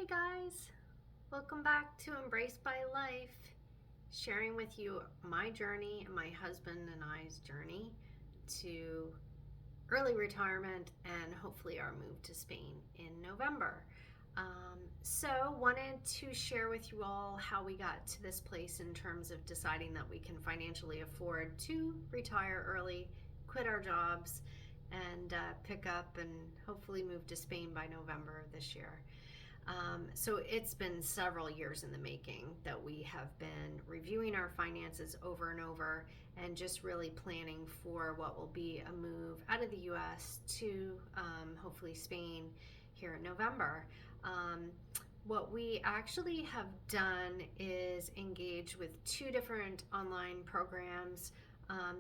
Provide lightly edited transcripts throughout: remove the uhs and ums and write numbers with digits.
guys, welcome back to Embraced by Life, sharing with you my journey and my husband and I's journey to early retirement and hopefully our move to Spain in November. So wanted to share with you all how we got to this place in terms of deciding that we can financially afford to retire early, quit our jobs, and pick up and hopefully move to Spain by November of this year. So it's been several years in the making that we have been reviewing our finances over and over and just really planning for what will be a move out of the US to hopefully Spain here in November. What we actually have done is engage with two different online programs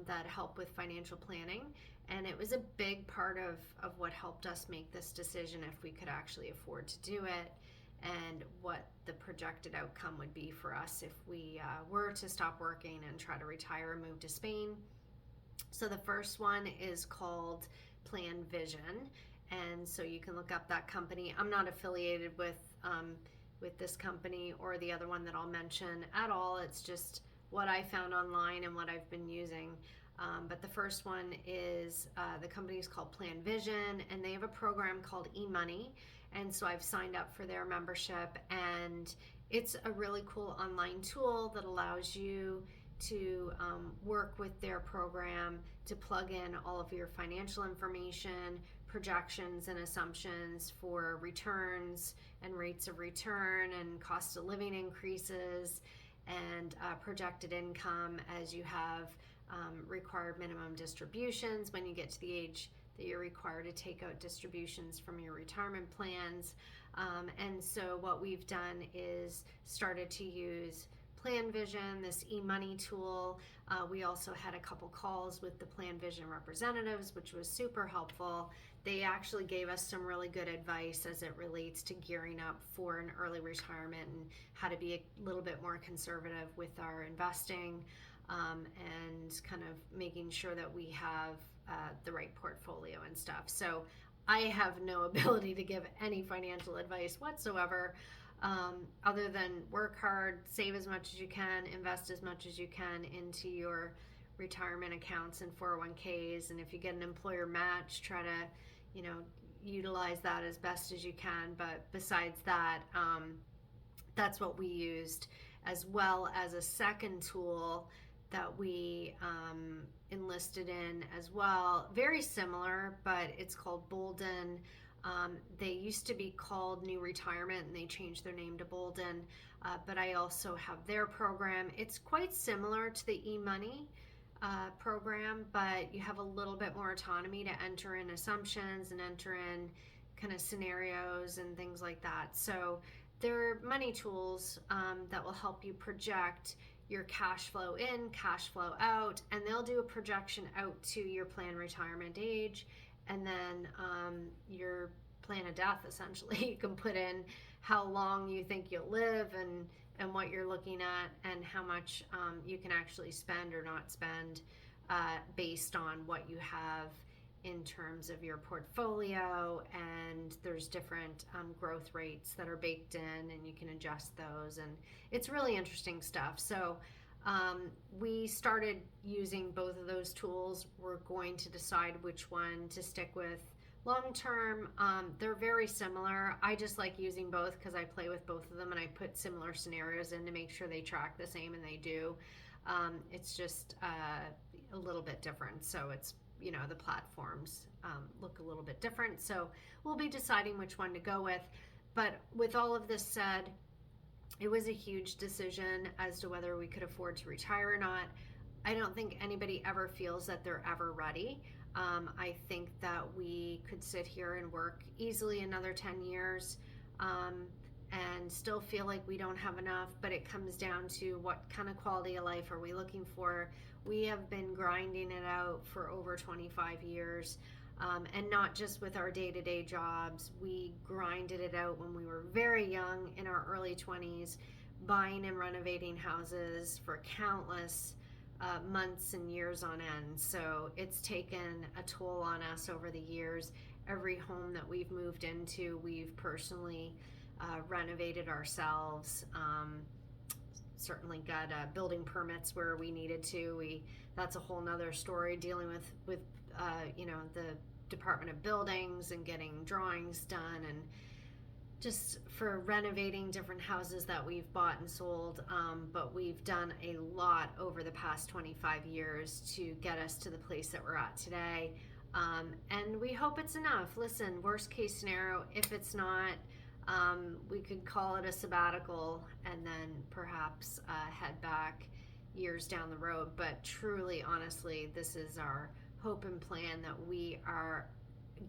that help with financial planning, and it was a big part of what helped us make this decision if we could actually afford to do it and what the projected outcome would be for us if we were to stop working and try to retire and move to Spain. So the first one is called Plan Vision, and so you can look up that company. I'm not affiliated with this company or the other one that I'll mention at all. It's just what I found online and what I've been using. But the first one is the company is called Plan Vision, and they have a program called eMoney. And so I've signed up for their membership, and it's a really cool online tool that allows you to work with their program to plug in all of your financial information, projections and assumptions for returns and rates of return and cost of living increases and projected income as you have required minimum distributions when you get to the age that you're required to take out distributions from your retirement plans. And so what we've done is started to use Plan Vision, this eMoney tool. We also had a couple calls with the Plan Vision representatives, which was super helpful. They actually gave us some really good advice as it relates to gearing up for an early retirement and how to be a little bit more conservative with our investing, and kind of making sure that we have the right portfolio and stuff. So I have no ability to give any financial advice whatsoever, other than work hard, save as much as you can, invest as much as you can into your retirement accounts and 401ks. And if you get an employer match, try to, utilize that as best as you can. But besides that, that's what we used, as well as a second tool that we enlisted in as well. Very similar, but it's called Bolden. They used to be called New Retirement, and they changed their name to Bolden. But I also have their program. It's quite similar to the eMoney program, but you have a little bit more autonomy to enter in assumptions and enter in kind of scenarios and things like that. So they're money tools that will help you project your cash flow in, cash flow out, and they'll do a projection out to your planned retirement age, and then your plan of death, essentially. You can put in how long you think you'll live and what you're looking at and how much you can actually spend or not spend based on what you have in terms of your portfolio. And there's different growth rates that are baked in, and you can adjust those, and it's really interesting stuff. So we started using both of those tools. We're going to decide which one to stick with long term. They're very similar. I just like using both because I play with both of them and I put similar scenarios in to make sure they track the same, and they do. It's just a little bit different. So it's, the platforms look a little bit different. So we'll be deciding which one to go with. But with all of this said, it was a huge decision as to whether we could afford to retire or not. I don't think anybody ever feels that they're ever ready. I think that we could sit here and work easily another 10 years and still feel like we don't have enough, but it comes down to what kind of quality of life are we looking for. We have been grinding it out for over 25 years, and not just with our day-to-day jobs. We grinded it out when we were very young, in our early 20s, buying and renovating houses for countless months and years on end. So it's taken a toll on us over the years. Every home that we've moved into, we've personally renovated ourselves. Certainly got building permits where we needed to. That's a whole nother story, dealing with the Department of Buildings and getting drawings done, and just for renovating different houses that we've bought and sold. But we've done a lot over the past 25 years to get us to the place that we're at today. And we hope it's enough. Listen, worst case scenario, if it's not, we could call it a sabbatical and then perhaps head back years down the road. But truly, honestly, this is our hope and plan, that we are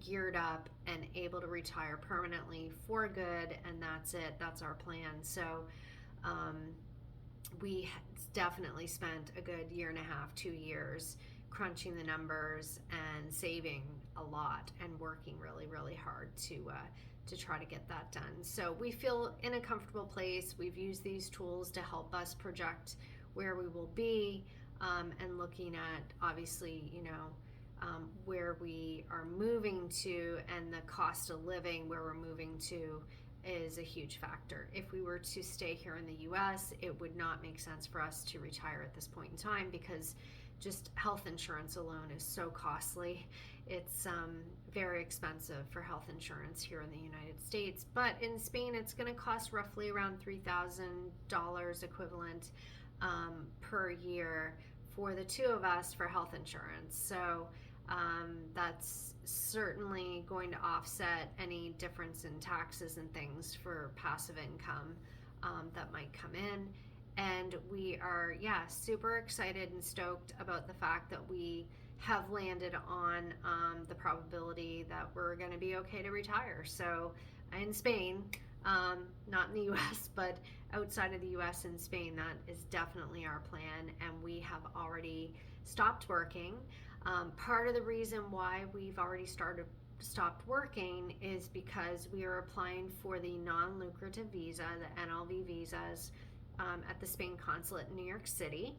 geared up and able to retire permanently for good, and that's it. That's our plan. So we definitely spent a good year and a half, 2 years crunching the numbers and saving a lot and working really, really hard to try to get that done. So we feel in a comfortable place. We've used these tools to help us project where we will be, and looking at, obviously, where we are moving to, and the cost of living where we're moving to is a huge factor. If we were to stay here in the US, it would not make sense for us to retire at this point in time, because just health insurance alone is so costly. It's very expensive for health insurance here in the United States. But in Spain, it's going to cost roughly around $3,000 equivalent per year for the two of us for health insurance. So that's certainly going to offset any difference in taxes and things for passive income that might come in. And we are, super excited and stoked about the fact that we have landed on the probability that we're going to be okay to retire. So in Spain, not in the US, but outside of the US and Spain, that is definitely our plan. And we have already stopped working. Part of the reason why we've already stopped working is because we are applying for the non-lucrative visa, the NLV visas, at the Spain consulate in New York City.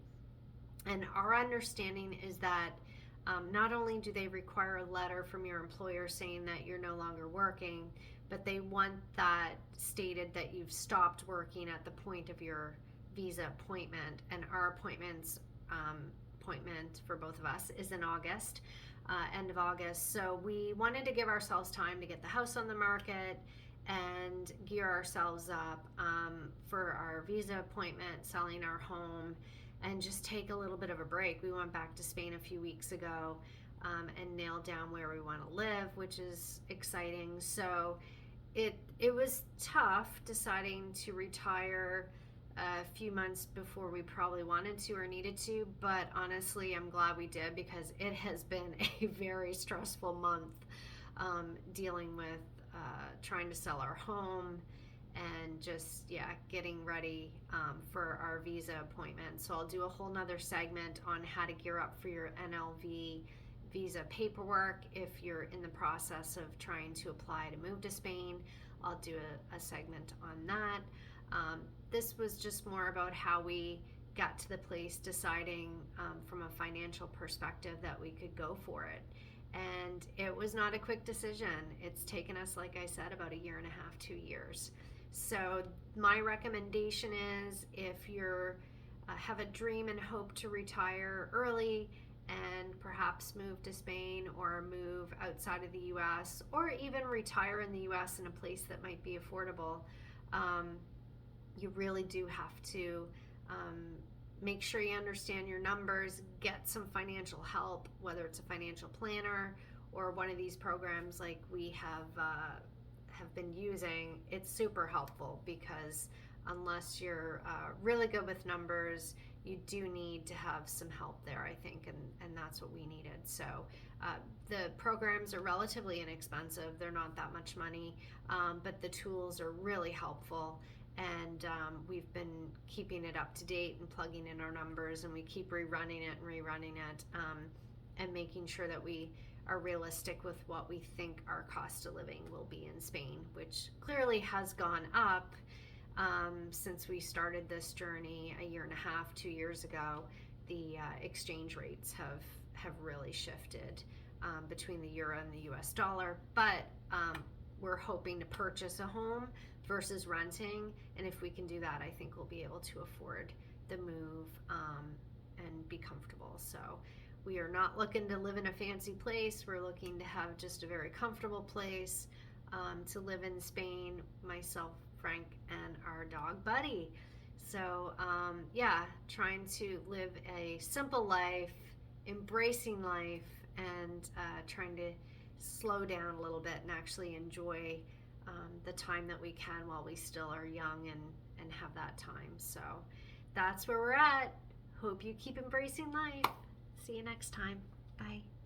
And our understanding is that not only do they require a letter from your employer saying that you're no longer working, but they want that stated that you've stopped working at the point of your visa appointment. And our appointment for both of us is in August, end of August. So we wanted to give ourselves time to get the house on the market and gear ourselves up for our visa appointment, selling our home, and just take a little bit of a break. We went back to Spain a few weeks ago and nailed down where we want to live, which is exciting. So it was tough deciding to retire a few months before we probably wanted to or needed to, but honestly, I'm glad we did, because it has been a very stressful month dealing with trying to sell our home and just getting ready for our visa appointment. So I'll do a whole nother segment on how to gear up for your NLV visa paperwork if you're in the process of trying to apply to move to Spain. I'll do a segment on that. This was just more about how we got to the place deciding from a financial perspective that we could go for it. And it was not a quick decision. It's taken us, like I said, about a year and a half, 2 years. So my recommendation is, if you're have a dream and hope to retire early and perhaps move to Spain or move outside of the US, or even retire in the US in a place that might be affordable, you really do have to make sure you understand your numbers, get some financial help, whether it's a financial planner or one of these programs like we have been using. It's super helpful, because unless you're really good with numbers, you do need to have some help there, I think, and that's what we needed. So the programs are relatively inexpensive. They're not that much money, but the tools are really helpful. And we've been keeping it up to date and plugging in our numbers, and we keep rerunning it and making sure that we are realistic with what we think our cost of living will be in Spain, which clearly has gone up since we started this journey a year and a half, 2 years ago. The exchange rates have really shifted between the euro and the US dollar. But we're hoping to purchase a home versus renting. And if we can do that, I think we'll be able to afford the move and be comfortable. So we are not looking to live in a fancy place. We're looking to have just a very comfortable place to live in Spain, myself, Frank, and our dog, Buddy. So, yeah, trying to live a simple life, embracing life, and trying to slow down a little bit and actually enjoy the time that we can while we still are young and have that time. So that's where we're at. Hope you keep embracing life. See you next time. Bye.